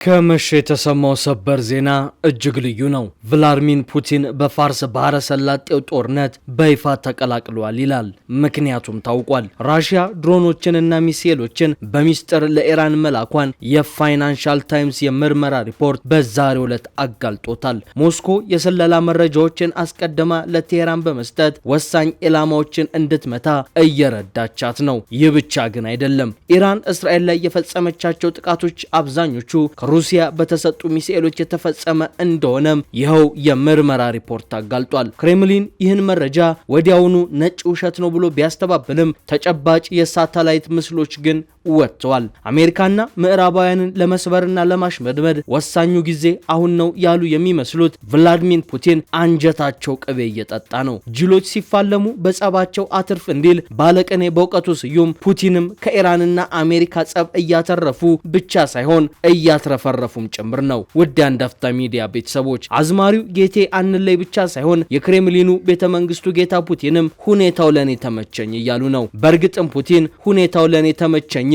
ከመሸ የተሰማው ሰበር ዜና እጅግ ልዩ ነው። ቭላድሚር ፑቲን በፋርስ ባህረ ሰላጤው ጦርነት በይፋ ተቀላቅሏል ይላል። ምክንያቱም ታውቋል። ራሽያ ድሮኖችንና ሚሳኤሎችን በሚስጥር ለኢራን መላኳን የፋይናንሻል ታይምስ የምርመራ ሪፖርት በዛሬው ዕለት አጋልጦታል። ሞስኮ የስለላ መረጃዎችን አስቀድማ ለቴህራን በመስጠት ወሳኝ ኢላማዎችን እንድትመታ እየረዳቻት ነው። ይህ ብቻ ግን አይደለም። ኢራን እስራኤል ላይ የፈጸመቻቸው ጥቃቶች አብዛኞቹ ሩሲያ በተሰጡ ሚሳኤሎች የተፈጸመ እንደሆነም ይኸው የምርመራ ሪፖርት አጋልጧል። ክሬምሊን ይህን መረጃ ወዲያውኑ ነጭ ውሸት ነው ብሎ ቢያስተባብልም ተጨባጭ የሳተላይት ምስሎች ግን ወጥተዋል። አሜሪካና ምዕራባውያንን ለመስበርና ለማሽመድመድ ወሳኙ ጊዜ አሁን ነው ያሉ የሚመስሉት ቭላድሚር ፑቲን አንጀታቸው ቅቤ እየጠጣ ነው። ጅሎች ሲፋለሙ በጸባቸው አትርፍ እንዲል ባለቅኔ በእውቀቱ ስዩም ፑቲንም ከኢራንና አሜሪካ ጸብ እያተረፉ ብቻ ሳይሆን እያትረፈረፉም ጭምር ነው። ውድ አንዳፍታ ሚዲያ ቤተሰቦች አዝማሪው ጌቴ አንለይ ብቻ ሳይሆን የክሬምሊኑ ቤተመንግስቱ ጌታ ፑቲንም ሁኔታው ለኔ ተመቸኝ እያሉ ነው። በእርግጥም ፑቲን ሁኔታው ለኔ ተመቸኝ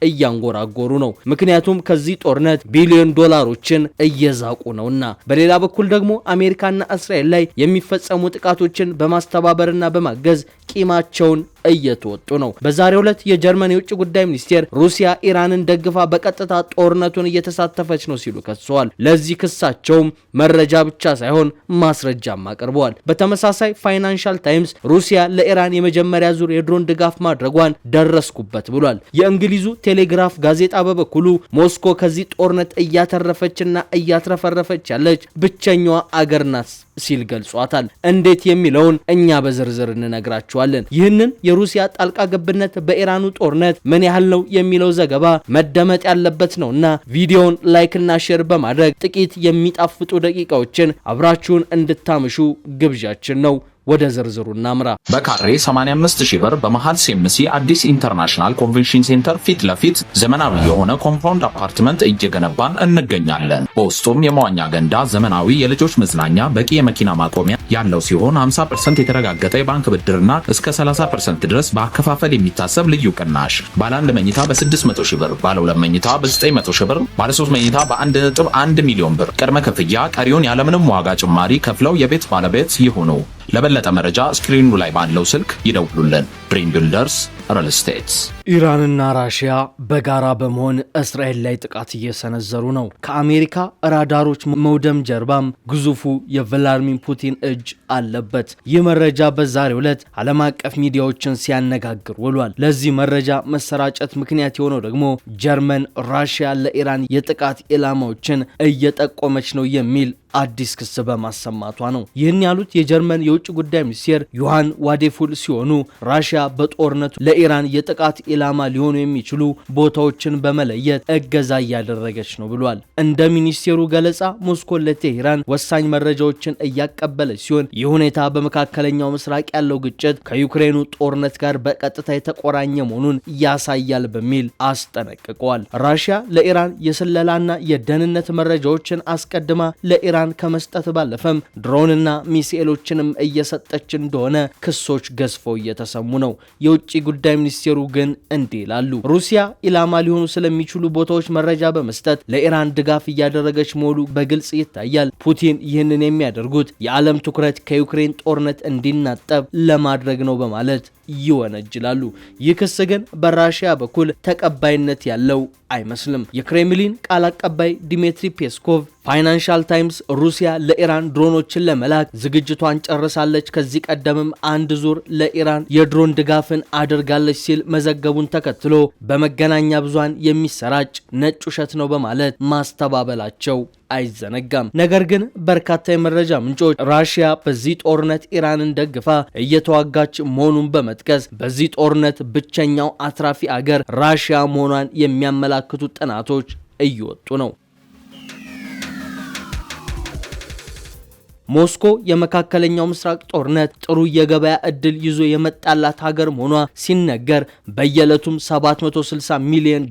እያንጎራጎሩ ነው። ምክንያቱም ከዚህ ጦርነት ቢሊዮን ዶላሮችን እየዛቁ ነውና። በሌላ በኩል ደግሞ አሜሪካና እስራኤል ላይ የሚፈጸሙ ጥቃቶችን በማስተባበርና በማገዝ ቂማቸውን እየተወጡ ነው። በዛሬው ዕለት የጀርመን የውጭ ጉዳይ ሚኒስቴር ሩሲያ ኢራንን ደግፋ በቀጥታ ጦርነቱን እየተሳተፈች ነው ሲሉ ከሰዋል። ለዚህ ክሳቸውም መረጃ ብቻ ሳይሆን ማስረጃም አቅርበዋል። በተመሳሳይ ፋይናንሻል ታይምስ ሩሲያ ለኢራን የመጀመሪያ ዙር የድሮን ድጋፍ ማድረጓን ደረስኩበት ብሏል። የእንግሊዙ ቴሌግራፍ ጋዜጣ በበኩሉ ሞስኮ ከዚህ ጦርነት እያተረፈችና እያትረፈረፈች ያለች ብቸኛዋ አገር ናት ሲል ገልጿታል። እንዴት የሚለውን እኛ በዝርዝር እንነግራችኋለን። ይህንን የሩሲያ ጣልቃ ገብነት በኢራኑ ጦርነት ምን ያህል ነው የሚለው ዘገባ መደመጥ ያለበት ነውና ቪዲዮውን ላይክና ሼር በማድረግ ጥቂት የሚጣፍጡ ደቂቃዎችን አብራችሁን እንድታምሹ ግብዣችን ነው። ወደ ዝርዝሩ እናምራ። በካሬ 85000 ብር በመሃል ሴምሲ አዲስ ኢንተርናሽናል ኮንቬንሽን ሴንተር ፊት ለፊት ዘመናዊ የሆነ ኮምፓውንድ አፓርትመንት እየገነባን እንገኛለን። በውስጡም የመዋኛ ገንዳ፣ ዘመናዊ የልጆች መዝናኛ፣ በቂ የመኪና ማቆሚያ ያለው ሲሆን 50% የተረጋገጠ የባንክ ብድርና እስከ 30% ድረስ በአከፋፈል የሚታሰብ ልዩ ቅናሽ። ባለ 1 መኝታ በ600000 ብር፣ ባለ 2 መኝታ በ900000 ብር፣ ባለ 3 መኝታ በ1.1 ሚሊዮን ብር ቅድመ ክፍያ ቀሪውን ያለምንም ዋጋ ጭማሪ ከፍለው የቤት ባለቤት ይሁኑ። ለበለጠ መረጃ ስክሪኑ ላይ ባለው ስልክ ይደውሉልን። ድሪም ቢልደርስ ሪል ስቴት። ኢራንና ራሽያ በጋራ በመሆን እስራኤል ላይ ጥቃት እየሰነዘሩ ነው። ከአሜሪካ ራዳሮች መውደም ጀርባም ግዙፉ የቭላድሚር ፑቲን እጅ አለበት። ይህ መረጃ በዛሬው ዕለት ዓለም አቀፍ ሚዲያዎችን ሲያነጋግር ውሏል። ለዚህ መረጃ መሰራጨት ምክንያት የሆነው ደግሞ ጀርመን ራሽያ ለኢራን የጥቃት ኢላማዎችን እየጠቆመች ነው የሚል አዲስ ክስ በማሰማቷ ነው። ይህን ያሉት የጀርመን የውጭ ጉዳይ ሚኒስቴር ዮሐን ዋዴፉል ሲሆኑ ራሽያ በጦርነቱ ለኢራን የጥቃት ኢላማ ሊሆኑ የሚችሉ ቦታዎችን በመለየት እገዛ እያደረገች ነው ብሏል። እንደ ሚኒስቴሩ ገለጻ ሞስኮ ለቴህራን ወሳኝ መረጃዎችን እያቀበለች ሲሆን ይህ ሁኔታ በመካከለኛው ምስራቅ ያለው ግጭት ከዩክሬኑ ጦርነት ጋር በቀጥታ የተቆራኘ መሆኑን ያሳያል በሚል አስጠነቅቀዋል። ራሽያ ለኢራን የስለላና የደህንነት መረጃዎችን አስቀድማ ለኢራን ከመስጠት ባለፈም ድሮንና ሚሳኤሎችንም እየሰጠች እንደሆነ ክሶች ገዝፈው እየተሰሙ ነው። የውጭ ጉዳይ ሚኒስቴሩ ግን እንዲህ ይላሉ። ሩሲያ ኢላማ ሊሆኑ ስለሚችሉ ቦታዎች መረጃ በመስጠት ለኢራን ድጋፍ እያደረገች መሆኑ በግልጽ ይታያል። ፑቲን ይህንን የሚያደርጉት የዓለም ትኩረት ከዩክሬን ጦርነት እንዲናጠብ ለማድረግ ነው በማለት ይወነጅላሉ። ይህ ክስ ግን በራሽያ በኩል ተቀባይነት ያለው አይመስልም። የክሬምሊን ቃል አቀባይ ዲሚትሪ ፔስኮቭ ፋይናንሻል ታይምስ ሩሲያ ለኢራን ድሮኖችን ለመላክ ዝግጅቷን ጨርሳለች፣ ከዚህ ቀደምም አንድ ዙር ለኢራን የድሮን ድጋፍን አድርጋለች ሲል መዘገቡን ተከትሎ በመገናኛ ብዙሃን የሚሰራጭ ነጭ ውሸት ነው በማለት ማስተባበላቸው አይዘነጋም። ነገር ግን በርካታ የመረጃ ምንጮች ራሽያ በዚህ ጦርነት ኢራንን ደግፋ እየተዋጋች መሆኑን በመጥቀስ በዚህ ጦርነት ብቸኛው አትራፊ አገር ራሽያ መሆኗን የሚያመላክቱ ጥናቶች እየወጡ ነው። ሞስኮ የመካከለኛው ምስራቅ ጦርነት ጥሩ የገበያ እድል ይዞ የመጣላት ሀገር መሆኗ ሲነገር በየዕለቱም $760 ሚሊዮን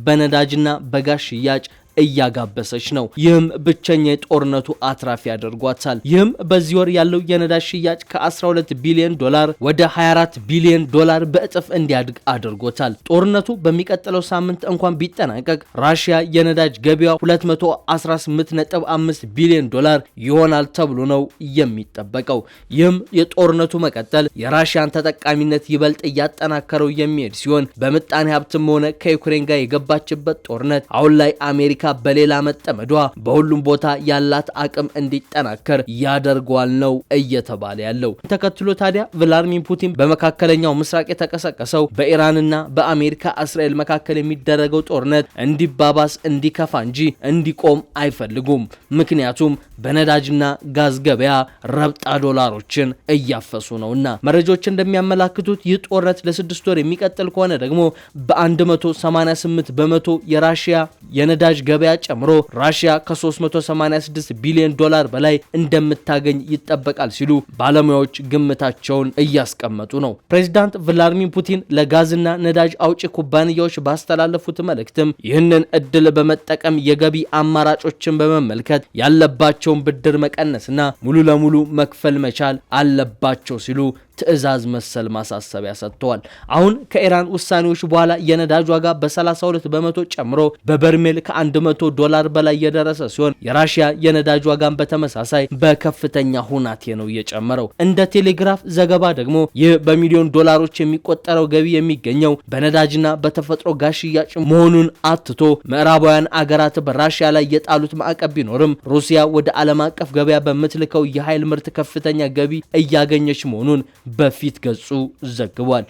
በነዳጅና በጋዝ ሽያጭ እያጋበሰች ነው። ይህም ብቸኛ የጦርነቱ አትራፊ ያደርጓታል። ይህም በዚህ ወር ያለው የነዳጅ ሽያጭ ከ12 ቢሊዮን ዶላር ወደ 24 ቢሊዮን ዶላር በእጥፍ እንዲያድግ አድርጎታል። ጦርነቱ በሚቀጥለው ሳምንት እንኳን ቢጠናቀቅ ራሽያ የነዳጅ ገቢዋ 218.5 ቢሊዮን ዶላር ይሆናል ተብሎ ነው የሚጠበቀው። ይህም የጦርነቱ መቀጠል የራሽያን ተጠቃሚነት ይበልጥ እያጠናከረው የሚሄድ ሲሆን በምጣኔ ሀብትም ሆነ ከዩክሬን ጋር የገባችበት ጦርነት አሁን ላይ አሜሪካ በሌላ መጠመዷ በሁሉም ቦታ ያላት አቅም እንዲጠናከር ያደርገዋል ነው እየተባለ ያለው። ተከትሎ ታዲያ ቭላድሚር ፑቲን በመካከለኛው ምስራቅ የተቀሰቀሰው በኢራንና በአሜሪካ እስራኤል መካከል የሚደረገው ጦርነት እንዲባባስ እንዲከፋ እንጂ እንዲቆም አይፈልጉም። ምክንያቱም በነዳጅና ጋዝ ገበያ ረብጣ ዶላሮችን እያፈሱ ነውና። መረጃዎች እንደሚያመላክቱት ይህ ጦርነት ለ6 ወር የሚቀጥል ከሆነ ደግሞ በ188 በመቶ የራሽያ የነዳጅ ገበያ ጨምሮ ራሽያ ከ386 ቢሊዮን ዶላር በላይ እንደምታገኝ ይጠበቃል ሲሉ ባለሙያዎች ግምታቸውን እያስቀመጡ ነው። ፕሬዚዳንት ቭላድሚር ፑቲን ለጋዝና ነዳጅ አውጪ ኩባንያዎች ባስተላለፉት መልእክትም ይህንን እድል በመጠቀም የገቢ አማራጮችን በመመልከት ያለባቸውን ብድር መቀነስና ሙሉ ለሙሉ መክፈል መቻል አለባቸው ሲሉ ትዕዛዝ መሰል ማሳሰቢያ ሰጥተዋል። አሁን ከኢራን ውሳኔዎች በኋላ የነዳጅ ዋጋ በ32 በመቶ ጨምሮ በበርሜል ከ100 ዶላር በላይ የደረሰ ሲሆን የራሽያ የነዳጅ ዋጋን በተመሳሳይ በከፍተኛ ሁናቴ ነው የጨመረው። እንደ ቴሌግራፍ ዘገባ ደግሞ ይህ በሚሊዮን ዶላሮች የሚቆጠረው ገቢ የሚገኘው በነዳጅና በተፈጥሮ ጋዝ ሽያጭ መሆኑን አትቶ ምዕራባውያን አገራት በራሽያ ላይ የጣሉት ማዕቀብ ቢኖርም ሩሲያ ወደ ዓለም አቀፍ ገበያ በምትልከው የኃይል ምርት ከፍተኛ ገቢ እያገኘች መሆኑን በፊት ገጹ ዘግቧል።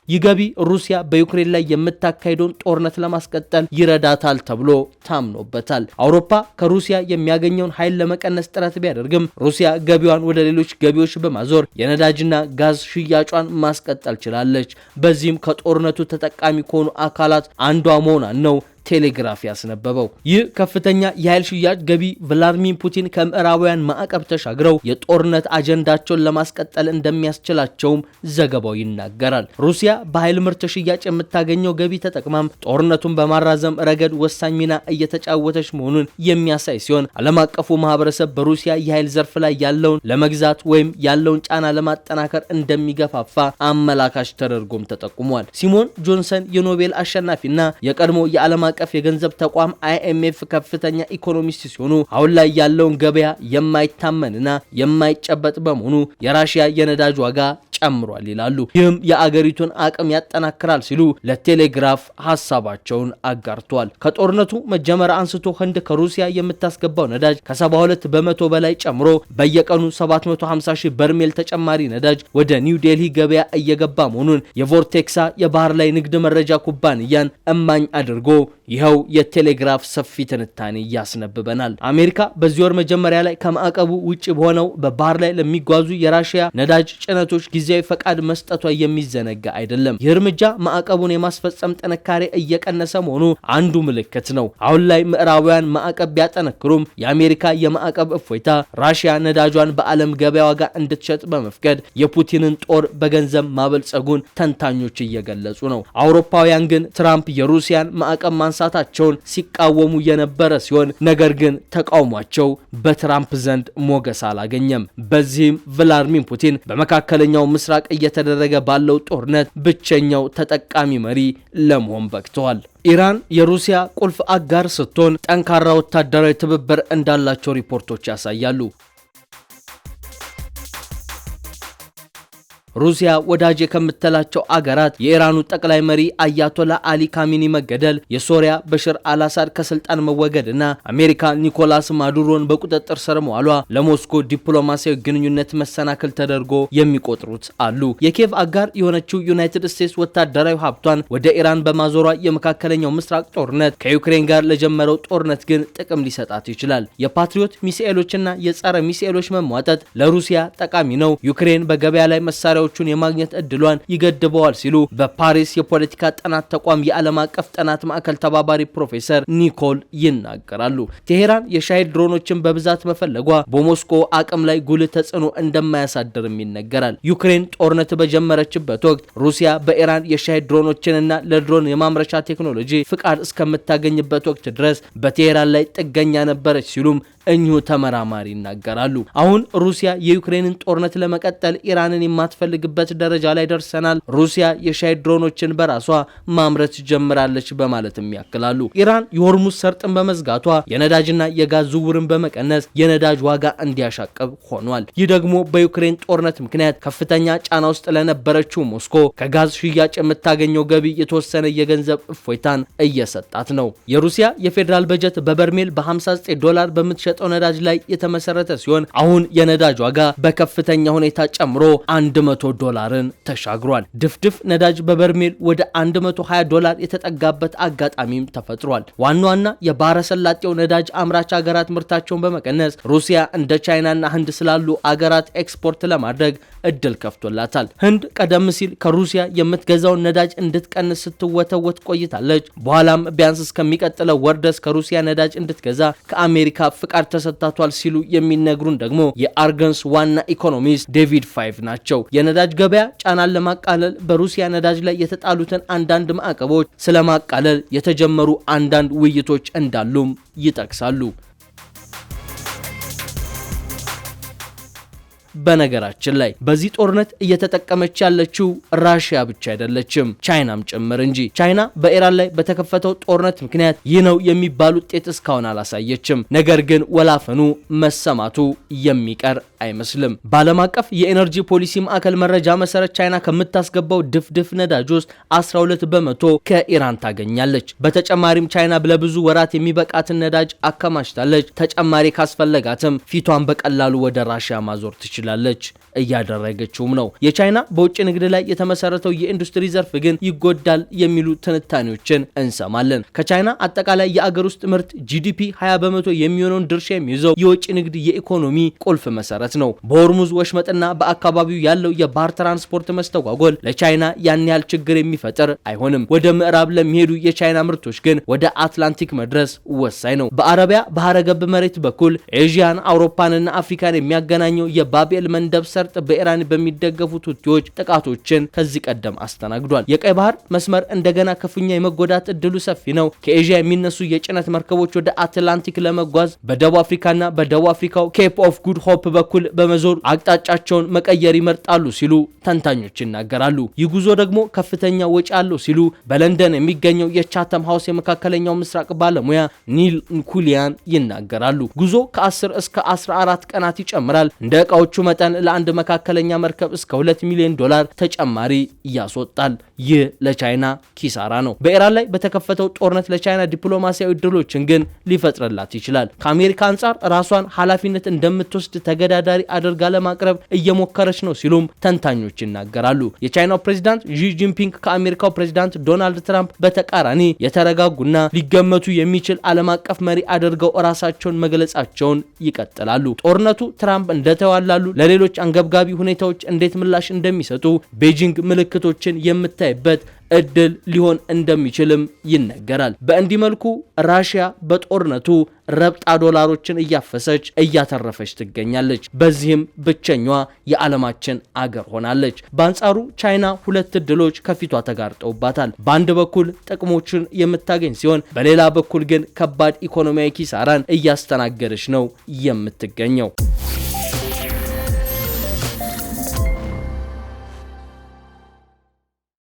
ይህ ገቢ ሩሲያ በዩክሬን ላይ የምታካሄደውን ጦርነት ለማስቀጠል ይረዳታል ተብሎ ታምኖበታል። አውሮፓ ከሩሲያ የሚያገኘውን ኃይል ለመቀነስ ጥረት ቢያደርግም ሩሲያ ገቢዋን ወደ ሌሎች ገቢዎች በማዞር የነዳጅና ጋዝ ሽያጯን ማስቀጠል ችላለች። በዚህም ከጦርነቱ ተጠቃሚ ከሆኑ አካላት አንዷ መሆኗን ነው ቴሌግራፍ ያስነበበው። ይህ ከፍተኛ የኃይል ሽያጭ ገቢ ቭላድሚር ፑቲን ከምዕራባውያን ማዕቀብ ተሻግረው የጦርነት አጀንዳቸውን ለማስቀጠል እንደሚያስችላቸውም ዘገባው ይናገራል። ሩሲያ በኃይል ምርት ሽያጭ የምታገኘው ገቢ ተጠቅማም ጦርነቱን በማራዘም ረገድ ወሳኝ ሚና እየተጫወተች መሆኑን የሚያሳይ ሲሆን ዓለም አቀፉ ማህበረሰብ በሩሲያ የኃይል ዘርፍ ላይ ያለውን ለመግዛት ወይም ያለውን ጫና ለማጠናከር እንደሚገፋፋ አመላካች ተደርጎም ተጠቁሟል። ሲሞን ጆንሰን የኖቤል አሸናፊና የቀድሞ የዓለም አቀፍ የገንዘብ ተቋም IMF ከፍተኛ ኢኮኖሚስት ሲሆኑ አሁን ላይ ያለውን ገበያ የማይታመንና የማይጨበጥ በመሆኑ የራሽያ የነዳጅ ዋጋ ጨምሯል ይላሉ። ይህም የአገሪቱን አቅም ያጠናክራል ሲሉ ለቴሌግራፍ ሐሳባቸውን አጋርቷል። ከጦርነቱ መጀመር አንስቶ ህንድ ከሩሲያ የምታስገባው ነዳጅ ከ72 በመቶ በላይ ጨምሮ በየቀኑ 750 ሺህ በርሜል ተጨማሪ ነዳጅ ወደ ኒው ዴልሂ ገበያ እየገባ መሆኑን የቮርቴክሳ የባህር ላይ ንግድ መረጃ ኩባንያን እማኝ አድርጎ ይኸው የቴሌግራፍ ሰፊ ትንታኔ ያስነብበናል። አሜሪካ በዚህ ወር መጀመሪያ ላይ ከማዕቀቡ ውጪ በሆነው በባህር ላይ ለሚጓዙ የራሽያ ነዳጅ ጭነቶች ጊዜያዊ ፈቃድ መስጠቷ የሚዘነጋ አይደለም። ይህ እርምጃ ማዕቀቡን የማስፈጸም ጥንካሬ እየቀነሰ መሆኑ አንዱ ምልክት ነው። አሁን ላይ ምዕራባውያን ማዕቀብ ቢያጠነክሩም የአሜሪካ የማዕቀብ እፎይታ ራሽያ ነዳጇን በዓለም ገበያ ዋጋ እንድትሸጥ በመፍቀድ የፑቲንን ጦር በገንዘብ ማበልጸጉን ተንታኞች እየገለጹ ነው። አውሮፓውያን ግን ትራምፕ የሩሲያን ማዕቀብ ማንሳታቸውን ሲቃወሙ የነበረ ሲሆን ነገር ግን ተቃውሟቸው በትራምፕ ዘንድ ሞገስ አላገኘም። በዚህም ቭላድሚር ፑቲን በመካከለኛው ምስራቅ እየተደረገ ባለው ጦርነት ብቸኛው ተጠቃሚ መሪ ለመሆን በቅተዋል። ኢራን የሩሲያ ቁልፍ አጋር ስትሆን ጠንካራ ወታደራዊ ትብብር እንዳላቸው ሪፖርቶች ያሳያሉ። ሩሲያ ወዳጅ ከምትላቸው አገራት የኢራኑ ጠቅላይ መሪ አያቶላ አሊ ካሚኒ መገደል፣ የሶሪያ በሽር አልአሳድ ከስልጣን መወገድና አሜሪካ ኒኮላስ ማዱሮን በቁጥጥር ስር መዋሏ ለሞስኮ ዲፕሎማሲያዊ ግንኙነት መሰናክል ተደርጎ የሚቆጥሩት አሉ። የኪየቭ አጋር የሆነችው ዩናይትድ ስቴትስ ወታደራዊ ሀብቷን ወደ ኢራን በማዞሯ የመካከለኛው ምስራቅ ጦርነት ከዩክሬን ጋር ለጀመረው ጦርነት ግን ጥቅም ሊሰጣት ይችላል። የፓትሪዮት ሚሳኤሎችና የጸረ ሚሳኤሎች መሟጠጥ ለሩሲያ ጠቃሚ ነው። ዩክሬን በገበያ ላይ መሳሪያዎች መሳሪያዎቹን የማግኘት እድሏን ይገድበዋል ሲሉ በፓሪስ የፖለቲካ ጥናት ተቋም የዓለም አቀፍ ጥናት ማዕከል ተባባሪ ፕሮፌሰር ኒኮል ይናገራሉ። ቴሄራን የሻሂድ ድሮኖችን በብዛት መፈለጓ በሞስኮ አቅም ላይ ጉልህ ተጽዕኖ እንደማያሳድርም ይነገራል። ዩክሬን ጦርነት በጀመረችበት ወቅት ሩሲያ በኢራን የሻሂድ ድሮኖችንና ለድሮን የማምረቻ ቴክኖሎጂ ፍቃድ እስከምታገኝበት ወቅት ድረስ በቴሄራን ላይ ጥገኛ ነበረች ሲሉም እኚሁ ተመራማሪ ይናገራሉ። አሁን ሩሲያ የዩክሬንን ጦርነት ለመቀጠል ኢራንን የማትፈልግበት ደረጃ ላይ ደርሰናል፣ ሩሲያ የሻሂድ ድሮኖችን በራሷ ማምረት ጀምራለች በማለትም ያክላሉ። ኢራን የሆርሙዝ ሰርጥን በመዝጋቷ የነዳጅና የጋዝ ዝውውርን በመቀነስ የነዳጅ ዋጋ እንዲያሻቅብ ሆኗል። ይህ ደግሞ በዩክሬን ጦርነት ምክንያት ከፍተኛ ጫና ውስጥ ለነበረችው ሞስኮ ከጋዝ ሽያጭ የምታገኘው ገቢ የተወሰነ የገንዘብ እፎይታን እየሰጣት ነው። የሩሲያ የፌዴራል በጀት በበርሜል $59 በምትሸ ነዳጅ ላይ የተመሰረተ ሲሆን አሁን የነዳጅ ዋጋ በከፍተኛ ሁኔታ ጨምሮ $100ን ተሻግሯል። ድፍድፍ ነዳጅ በበርሜል ወደ $120 የተጠጋበት አጋጣሚም ተፈጥሯል። ዋና የባህረ ሰላጤው ነዳጅ አምራች ሀገራት ምርታቸውን በመቀነስ ሩሲያ እንደ ቻይናና ህንድ ስላሉ አገራት ኤክስፖርት ለማድረግ እድል ከፍቶላታል። ህንድ ቀደም ሲል ከሩሲያ የምትገዛውን ነዳጅ እንድትቀንስ ስትወተወት ቆይታለች። በኋላም ቢያንስ እስከሚቀጥለው ወር ድረስ ከሩሲያ ነዳጅ እንድትገዛ ከአሜሪካ ፍቃድ ተሰጥቷል ሲሉ የሚነግሩን ደግሞ የአርገንስ ዋና ኢኮኖሚስት ዴቪድ ፋይቭ ናቸው። የነዳጅ ገበያ ጫናን ለማቃለል በሩሲያ ነዳጅ ላይ የተጣሉትን አንዳንድ ማዕቀቦች ስለማቃለል የተጀመሩ አንዳንድ ውይይቶች እንዳሉም ይጠቅሳሉ። በነገራችን ላይ በዚህ ጦርነት እየተጠቀመች ያለችው ራሽያ ብቻ አይደለችም፣ ቻይናም ጭምር እንጂ። ቻይና በኢራን ላይ በተከፈተው ጦርነት ምክንያት ይህ ነው የሚባል ውጤት እስካሁን አላሳየችም። ነገር ግን ወላፈኑ መሰማቱ የሚቀር አይመስልም። በዓለም አቀፍ የኤነርጂ ፖሊሲ ማዕከል መረጃ መሰረት ቻይና ከምታስገባው ድፍድፍ ነዳጅ ውስጥ 12% ከኢራን ታገኛለች። በተጨማሪም ቻይና ለብዙ ወራት የሚበቃትን ነዳጅ አከማችታለች። ተጨማሪ ካስፈለጋትም ፊቷን በቀላሉ ወደ ራሽያ ማዞር ትችላለች። እያደረገችውም ነው። የቻይና በውጭ ንግድ ላይ የተመሰረተው የኢንዱስትሪ ዘርፍ ግን ይጎዳል የሚሉ ትንታኔዎችን እንሰማለን። ከቻይና አጠቃላይ የአገር ውስጥ ምርት ጂዲፒ 20% የሚሆነውን ድርሻ የሚይዘው የውጭ ንግድ የኢኮኖሚ ቁልፍ መሰረት ነው። በሆርሙዝ ወሽመጥና በአካባቢው ያለው የባህር ትራንስፖርት መስተጓጎል ለቻይና ያን ያህል ችግር የሚፈጥር አይሆንም። ወደ ምዕራብ ለሚሄዱ የቻይና ምርቶች ግን ወደ አትላንቲክ መድረስ ወሳኝ ነው። በአረቢያ ባህረ ገብ መሬት በኩል ኤዥያን፣ አውሮፓንና አፍሪካን የሚያገናኘው የባቤል መንደብ ሰርጥ በኢራን በሚደገፉት ሁቲዎች ጥቃቶችን ከዚህ ቀደም አስተናግዷል። የቀይ ባህር መስመር እንደገና ክፉኛ የመጎዳት እድሉ ሰፊ ነው። ከኤዥያ የሚነሱ የጭነት መርከቦች ወደ አትላንቲክ ለመጓዝ በደቡብ አፍሪካና በደቡብ አፍሪካው ኬፕ ኦፍ ጉድ ሆፕ በኩል በመዞር አቅጣጫቸውን መቀየር ይመርጣሉ ሲሉ ተንታኞች ይናገራሉ። ይህ ጉዞ ደግሞ ከፍተኛ ወጪ አለው ሲሉ በለንደን የሚገኘው የቻተም ሃውስ የመካከለኛው ምስራቅ ባለሙያ ኒል ኩሊያን ይናገራሉ። ጉዞ ከ10 እስከ 14 ቀናት ይጨምራል። እንደ እቃዎቹ መጠን ለአንድ መካከለኛ መርከብ እስከ $2 ሚሊዮን ተጨማሪ ያስወጣል። ይህ ለቻይና ኪሳራ ነው። በኢራን ላይ በተከፈተው ጦርነት ለቻይና ዲፕሎማሲያዊ ድሎችን ግን ሊፈጥርላት ይችላል። ከአሜሪካ አንጻር ራሷን ኃላፊነት እንደምትወስድ ተገዳዳሪ አድርጋ ለማቅረብ እየሞከረች ነው ሲሉም ተንታኞች ይናገራሉ። የቻይናው ፕሬዝዳንት ዢ ጂንፒንግ ከአሜሪካው ፕሬዝዳንት ዶናልድ ትራምፕ በተቃራኒ የተረጋጉና ሊገመቱ የሚችል ዓለም አቀፍ መሪ አድርገው ራሳቸውን መግለጻቸውን ይቀጥላሉ። ጦርነቱ ትራምፕ እንደተዋላሉ ለሌሎች አንገብጋቢ ሁኔታዎች እንዴት ምላሽ እንደሚሰጡ ቤጂንግ ምልክቶችን የምታይበት እድል ሊሆን እንደሚችልም ይነገራል። በእንዲህ መልኩ ራሽያ በጦርነቱ ረብጣ ዶላሮችን እያፈሰች እያተረፈች ትገኛለች። በዚህም ብቸኛዋ የዓለማችን አገር ሆናለች። በአንጻሩ ቻይና ሁለት እድሎች ከፊቷ ተጋርጠውባታል። በአንድ በኩል ጥቅሞችን የምታገኝ ሲሆን፣ በሌላ በኩል ግን ከባድ ኢኮኖሚያዊ ኪሳራን እያስተናገደች ነው የምትገኘው።